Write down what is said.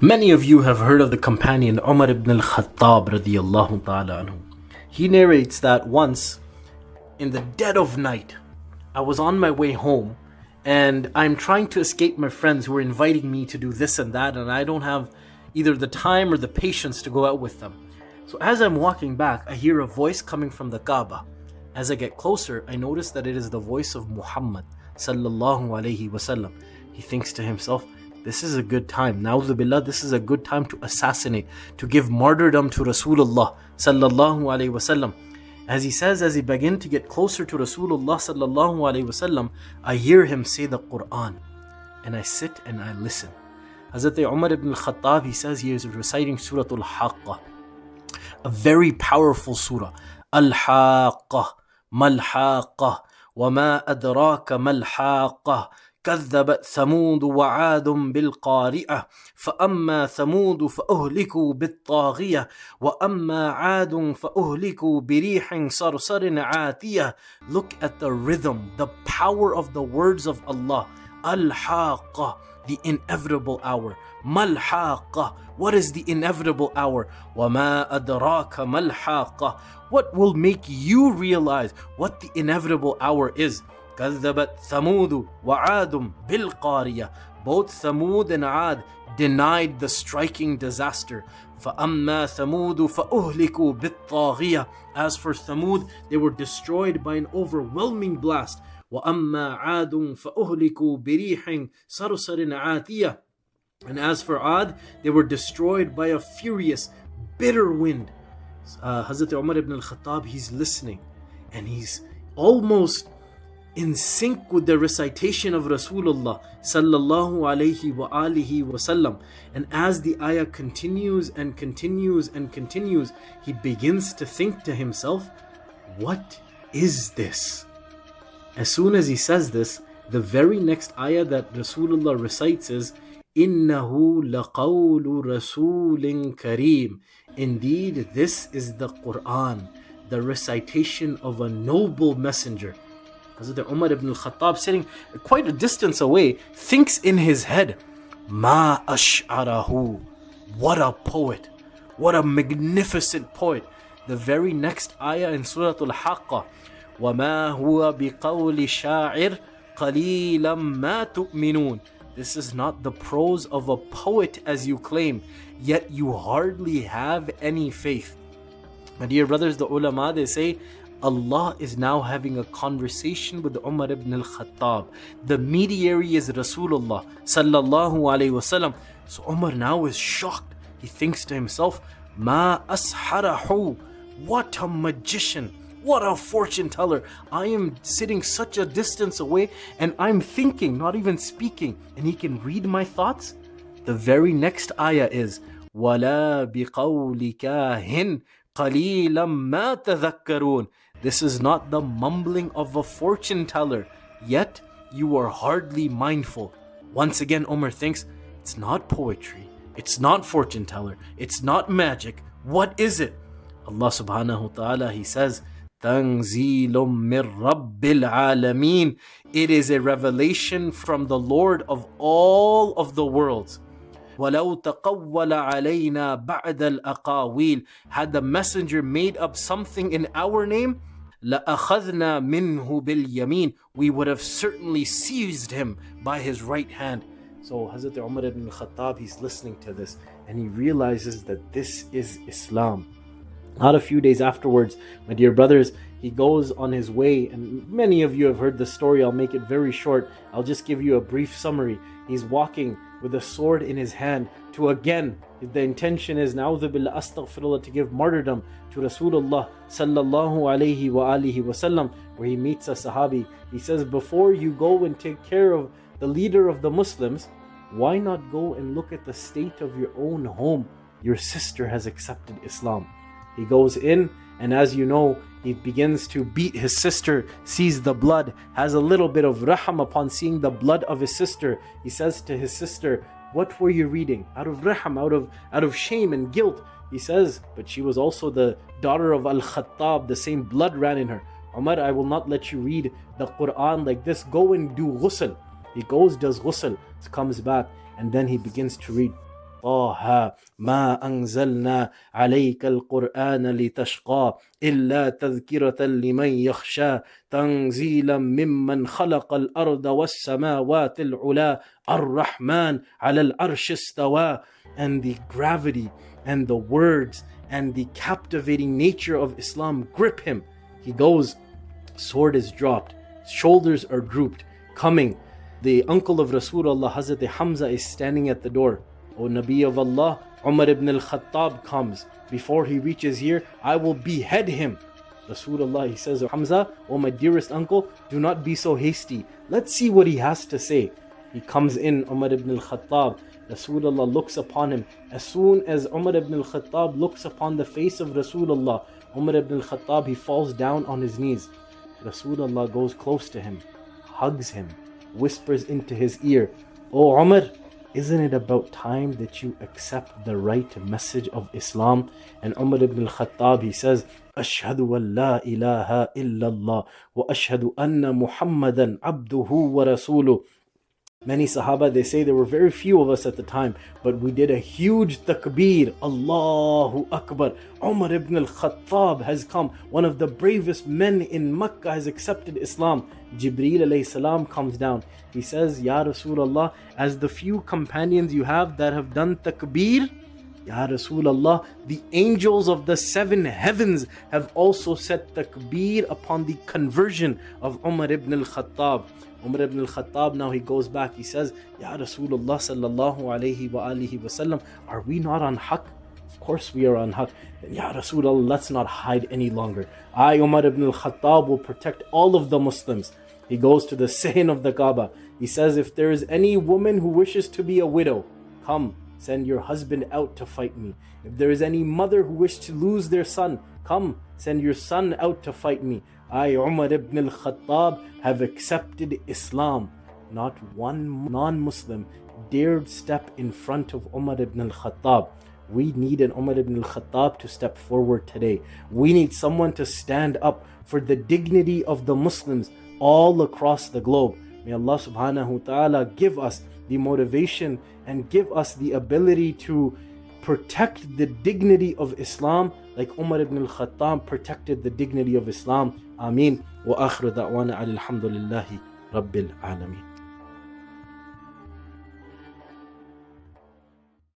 Many of you have heard of the companion Umar ibn al-Khattab radiyallahu ta'ala anhu. He narrates that once, in the dead of night, I was on my way home and I'm trying to escape my friends who are inviting me to do this and that, and I don't have either the time or the patience to go out with them. So as I'm walking back, I hear a voice coming from the Kaaba. As I get closer, I notice that it is the voice of Muhammad sallallahu alayhi wasallam. He thinks to himself, this is a good time. Na'udhu billah, this is a good time to assassinate, to give martyrdom to Rasulullah sallallahu alayhi wasallam. As he says, as he begins to get closer to Rasulullah sallallahu alayhi wasallam, I hear him say the Quran, and I sit and I listen. Hazrat Umar ibn al-Khattab, he says he is reciting Surah Al-Haqqah, a very powerful surah. Al-Haqqah, Mal-Haqqah, وَمَا أَدْرَاكَ مَا-الْحَاقَّةُ كذبت ثمود وعاد بالقارئة فأما ثمود فأهلكوا بالطاغية وأما عاد فأهلكوا بريح صرصر عاتية. Look at the rhythm, the power of the words of Allah. Al-Haqqa, the inevitable hour. Mal-Haqqa, what is the inevitable hour? وَمَا أَدْرَاكَ مَا-الْحَاقَّةُ, what will make you realize what the inevitable hour is? كذبت ثمود وعاد بالقارية. Both Thamud and Ad denied the striking disaster. فأما ثمود فأهلكوا بالطاغية. As for Thamud, they were destroyed by an overwhelming blast. وأما عاد فأهلكوا بريح صرصر عاتية. And as for Ad, they were destroyed by a furious, bitter wind. Hazrat Umar ibn al-Khattab, he's listening and he's almost in sync with the recitation of Rasulullah sallallahu alayhi wa alihi wasallam. And as the ayah continues and continues and continues, he begins to think to himself, what is this? As soon as he says this, the very next ayah that Rasulullah recites is إِنَّهُ لَقَوْلُ رَسُولٍ كَرِيمٍ. Indeed, this is the Quran, the recitation of a noble messenger. Hazrat Umar ibn al-Khattab, sitting quite a distance away, thinks in his head, Ma ash'arahu, what a poet, what a magnificent poet. The very next ayah in Surah Al-Haqqah, وَمَا هُوَ بِقَوْلِ شَاعِرٍ قَلِيلًا مَا تُؤْمِنُونَ. This is not the prose of a poet as you claim, yet you hardly have any faith. My dear brothers, the ulama, they say, Allah is now having a conversation with Umar ibn al-Khattab. The mediary is Rasulullah sallallahu alayhi wasallam. So Umar now is shocked. He thinks to himself, Ma asharahu, what a magician, what a fortune teller. I am sitting such a distance away and I'm thinking, not even speaking, and he can read my thoughts. The very next ayah is Wala biqawli kahin qalilan ma tadhakkarun. This is not the mumbling of a fortune teller, yet you are hardly mindful. Once again, Umar thinks, it's not poetry, it's not fortune teller, it's not magic. What is it? Allah subhanahu wa ta'ala, he says, Tanzilum min Rabbil Alameen. It is a revelation from the Lord of all of the worlds. وَلَوْ تَقَوَّلَ عَلَيْنَا بَعْدَ الْأَقَاوِيلِ. Had the messenger made up something in our name, لَأَخَذْنَا مِنْهُ بِالْيَمِينِ. We would have certainly seized him by his right hand. So Hazrat Umar ibn al-Khattab, he's listening to this and he realizes that this is Islam. Not a few days afterwards, my dear brothers, he goes on his way, and many of you have heard the story. I'll make it very short. I'll just give you a brief summary. He's walking with a sword in his hand to, again, the intention is, na'udhu billah, astaghfirullah, to give martyrdom to Rasulullah sallallahu alayhi wa alihi wasallam, where he meets a sahabi. He says, before you go and take care of the leader of the Muslims, why not go and look at the state of your own home? Your sister has accepted Islam. He goes in, and as you know, he begins to beat his sister, sees the blood, has a little bit of raham upon seeing the blood of his sister. He says to his sister, what were you reading? Out of raham, out of shame and guilt. He says, but she was also the daughter of al-Khattab, the same blood ran in her. Umar, I will not let you read the Quran like this. Go and do ghusl. He goes, does ghusl, comes back, and then he begins to read. طه ما أنزلنا عليك القرآن لتشقى إلا تذكرة لمن يخشى تنزيلا ممن خلق الأرض والسماوات العلا الرحمن على العرش استوى. And the gravity and the words and the captivating nature of Islam grip him. He goes, sword is dropped, shoulders are drooped, coming. The uncle of Rasulullah, Hazrat Hamza, is standing at the door. O Nabi of Allah, Umar ibn al-Khattab comes. Before he reaches here, I will behead him. Rasulullah, he says, Hamza, oh my dearest uncle, do not be so hasty. Let's see what he has to say. He comes in, Umar ibn al-Khattab. Rasulullah looks upon him. As soon as Umar ibn al-Khattab looks upon the face of Rasulullah, Umar ibn al-Khattab, he falls down on his knees. Rasulullah goes close to him, hugs him, whispers into his ear, "Oh Umar, isn't it about time that you accept the right message of Islam?" And Umar ibn al-Khattab, he says, "Ashhadu an la ilaha illallah wa ashhadu anna Muhammadan abduhu wa rasuluh." Many Sahaba, they say there were very few of us at the time, but we did a huge takbir, Allahu Akbar. Umar ibn al-Khattab has come. One of the bravest men in Makkah has accepted Islam. Jibreel alayhi salam comes down. He says, Ya Rasulullah, as the few companions you have that have done takbir, Ya Rasulullah, the angels of the seven heavens have also said takbir upon the conversion of Umar ibn al-Khattab. Umar ibn al-Khattab, now he goes back, he says, Ya Rasulullah sallallahu alayhi wa alihi wasallam, are we not on haqq? Of course we are on haqq. Then Ya Rasulullah, let's not hide any longer. I, Umar ibn al-Khattab, will protect all of the Muslims. He goes to the saying of the Kaaba. He says, if there is any woman who wishes to be a widow, come, send your husband out to fight me. If there is any mother who wishes to lose their son, come, send your son out to fight me. I, Umar ibn al-Khattab, have accepted Islam. Not one non-Muslim dared step in front of Umar ibn al-Khattab. We need an Umar ibn al-Khattab to step forward today. We need someone to stand up for the dignity of the Muslims all across the globe. May Allah subhanahu wa ta'ala give us the motivation and give us the ability to protect the dignity of Islam like Umar ibn al-Khattab protected the dignity of Islam. Ameen. Wa akhiru da'wana alhamdulillahi rabbil alameen.